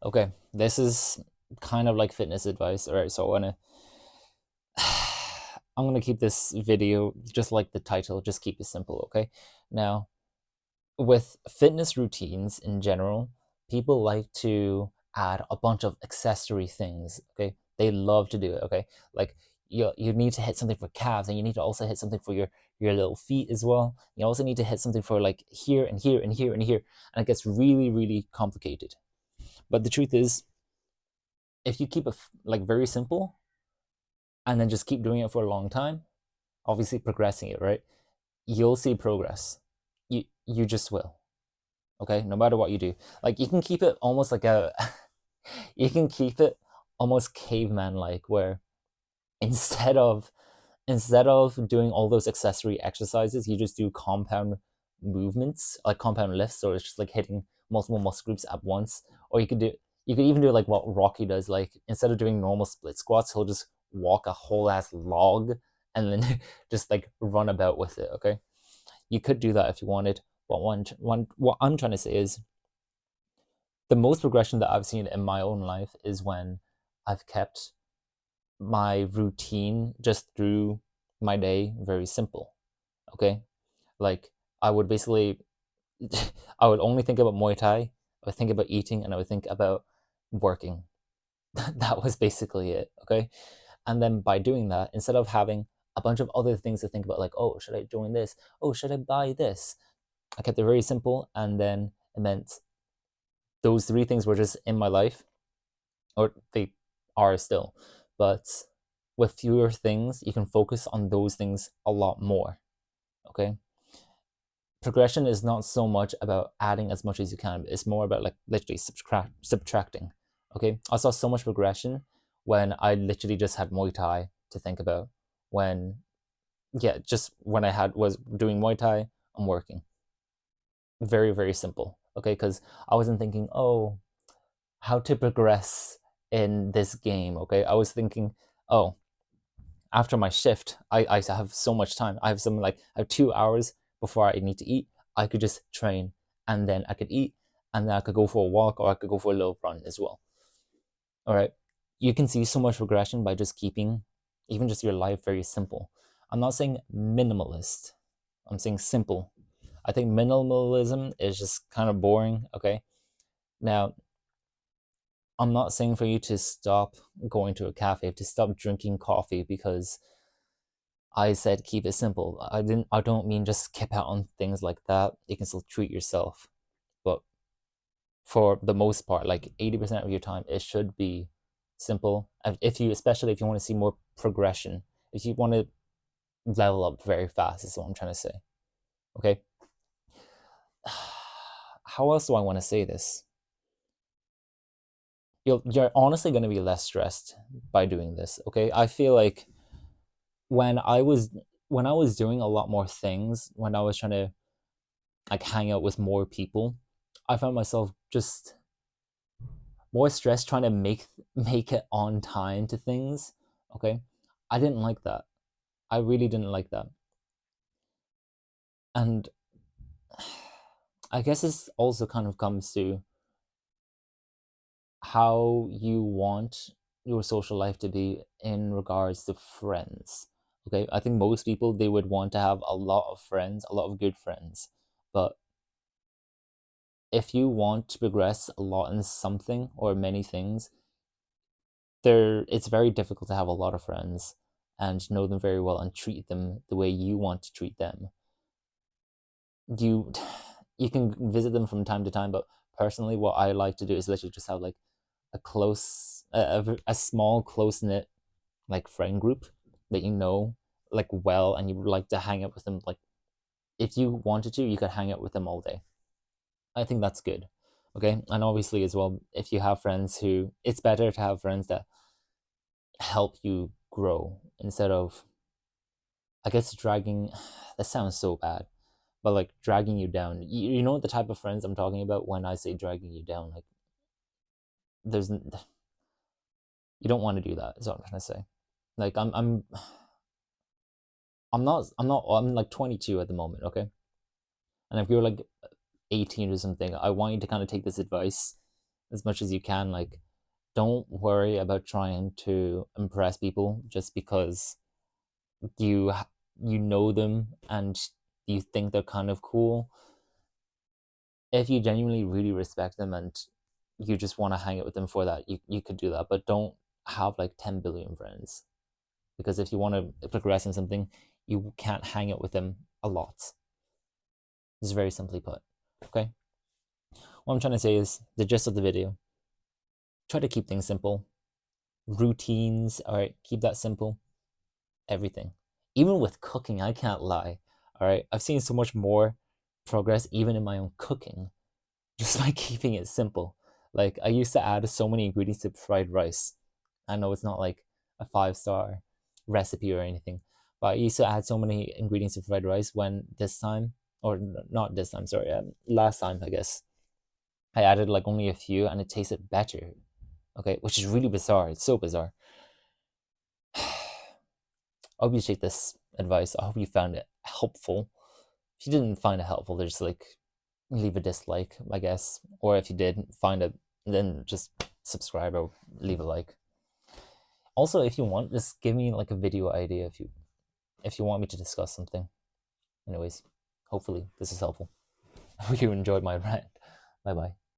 Okay, this is kind of like fitness advice. All right, so I'm gonna keep this video just like the title, just keep it simple, okay? Now, with fitness routines in general, people like to add a bunch of accessory things, okay? They love to do it, okay? Like you need to hit something for calves, and you need to also hit something for your little feet as well. You also need to hit something for like here and here and here and here, and it gets really, really complicated. But the truth is, if you keep it like very simple and then just keep doing it for a long time, obviously progressing it, right? You'll see progress. You just will. Okay? No matter what you do. Like you can keep it almost like a you can keep it almost caveman like where instead of instead of doing all those accessory exercises, you just do compound movements, like compound lifts, or it's just like hitting multiple muscle groups at once. Or you could even do like what Rocky does, like instead of doing normal split squats, he'll just walk a whole ass log and then just like run about with it, okay? You could do that if you wanted, but what I'm trying to say is the most progression that I've seen in my own life is when I've kept my routine just through my day very simple. Okay, like I would basically I would only think about Muay Thai, I would think about eating, and I would think about working. That was basically it. Okay, and then by doing that, instead of having a bunch of other things to think about, like, oh, should I join this, oh, should I buy this, I kept it very simple, and then it meant those three things were just in my life, or they are still, but with fewer things you can focus on those things a lot more. Okay, progression is not so much about adding as much as you can, it's more about like literally subtracting. Okay, I saw so much progression when I literally just had Muay Thai to think about. When Yeah, just when I had was doing Muay Thai, I'm working. Very, very simple. Okay, because I wasn't thinking, oh, how to progress in this game. Okay, I was thinking, oh, after my shift, I have so much time. I have some like I have 2 hours before I need to eat. I could just train, and then I could eat, and then I could go for a walk, or I could go for a little run as well. All right, you can see so much progression by just keeping even just your life very simple. I'm not saying minimalist, I'm saying simple. I think minimalism is just kind of boring. Okay, now I'm not saying for you to stop going to a cafe, to stop drinking coffee because I said keep it simple. I don't mean just skip out on things like that. You can still treat yourself. But for the most part, like 80% of your time, it should be simple. If you especially if you want to see more progression, if you want to level up very fast, is what I'm trying to say. Okay? How else do I want to say this? You're honestly going to be less stressed by doing this. Okay, I feel like when I was when I was doing a lot more things, when I was trying to like hang out with more people, I found myself just more stressed trying to make it on time to things. Okay, I didn't like that. I really didn't like that, and I guess this also kind of comes to how you want your social life to be in regards to friends. Okay, I think most people they would want to have a lot of friends, a lot of good friends, but if you want to progress a lot in something or many things, it's very difficult to have a lot of friends and know them very well and treat them the way you want to treat them. You you can visit them from time to time, but personally what I like to do is literally just have like a a small close knit like friend group that you know like well, and you would like to hang out with them. Like if you wanted to, you could hang out with them all day. I think that's good. Okay, and obviously as well, if you have friends who, it's better to have friends that help you grow instead of, I guess, dragging. That sounds so bad, but like dragging you down. You know the type of friends I'm talking about when I say dragging you down. Like there's you don't want to do that. Is what I'm trying to say. Like I'm like 22 at the moment. Okay, and if you're like 18 or something, I want you to kind of take this advice as much as you can. Like, don't worry about trying to impress people just because you you know them and you think they're kind of cool. If you genuinely really respect them and you just want to hang out with them for that, you could do that. But don't have like 10 billion friends, because if you want to progress in something, you can't hang out with them a lot. It's very simply put. Okay, what I'm trying to say is the gist of the video: try to keep things simple. Routines, all right, keep that simple. Everything, even with cooking, I can't lie. All right, I've seen so much more progress even in my own cooking just by keeping it simple. Like, I used to add so many ingredients to fried rice. I know it's not like a 5-star recipe or anything, but I used to add so many ingredients to fried rice when this time, or not this time, sorry, last time, I guess, I added like only a few and it tasted better. Okay, which is really bizarre. It's so bizarre. I hope you take this advice. I hope you found it helpful. If you didn't find it helpful, just like leave a dislike, I guess. Or if you did find it, then just subscribe or leave a like. Also, if you want, just give me like a video idea if you want me to discuss something. Anyways, hopefully this is helpful. I hope you enjoyed my rant. Bye bye.